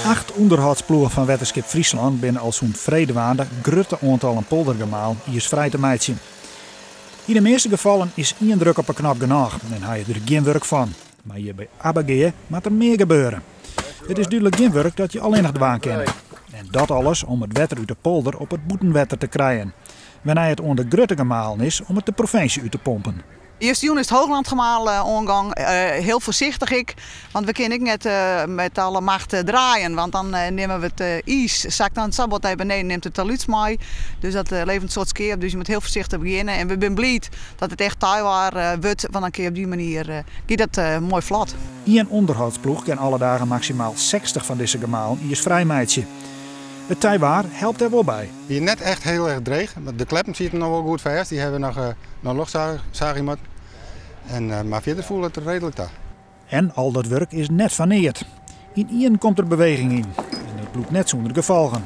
8 onderhoudsploegen van Wetterskip Friesland binnen al zo'n vredewaarde grote aantallen poldergemaal is vrij te meidjen. In de meeste gevallen is één druk op een knop genoeg en hij je er geen werk van. Maar hier bij ABG moet er meer gebeuren. Het is duidelijk geen werk dat je alleen nog dwaan kent. En dat alles om het wetter uit de polder op het boetenwetter te krijgen. Wanneer het onder grote gemalen is om het de provincie uit te pompen. Eerst juni is het hooglandgemaal aangang. Heel voorzichtig want we kunnen niet met alle macht draaien. Want dan nemen we het ijs, zakt dan sabot naar beneden, neemt het taluts mee. Dus dat levert een soort skeer. Dus je moet heel voorzichtig beginnen. En we zijn blij dat het echt taaiwaar wordt, want dan kun je op die manier gaat dat mooi vlot. Eén onderhoudsploeg kan alle dagen maximaal 60 van deze gemalen is vrijmeidje. Het taaiwaar helpt er wel bij. Hier net echt heel erg dreig. De kleppen zitten nog wel goed vast. Die hebben nog luchtzagen moeten. Maar verder voelt het redelijk daar. En al dat werk is net vaneerd. In één komt er beweging in. En dat bloedt net zonder gevolgen.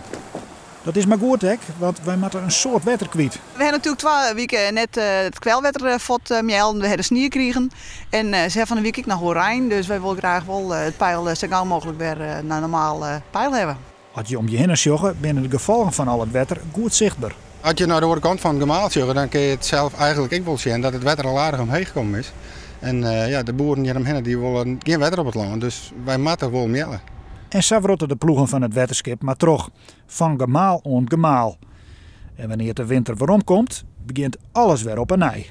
Dat is maar goed, hè, want wij moeten een soort wetter kwijt. We hebben natuurlijk 2 weken net het kwelwetter fått melden. We hebben sneeuw gekregen. En ze hebben van de week naar Horijn. Dus wij willen graag wel het peil zo gauw mogelijk weer naar normaal peil hebben. Als je om je heen sjoggen, binnen de gevolgen van al het wetter goed zichtbaar. Als je naar de andere kant van het gemaal sjoggen, dan kun je het zelf eigenlijk ook wel zien dat het wetter al aardig omheen gekomen is. En de boeren hieromheen die willen geen wetter op het land, dus wij moeten wel melen. En zo rotten de ploegen van het Wetterskip maar terug, van gemaal aan gemaal. En wanneer de winter weer omkomt, begint alles weer op een nij.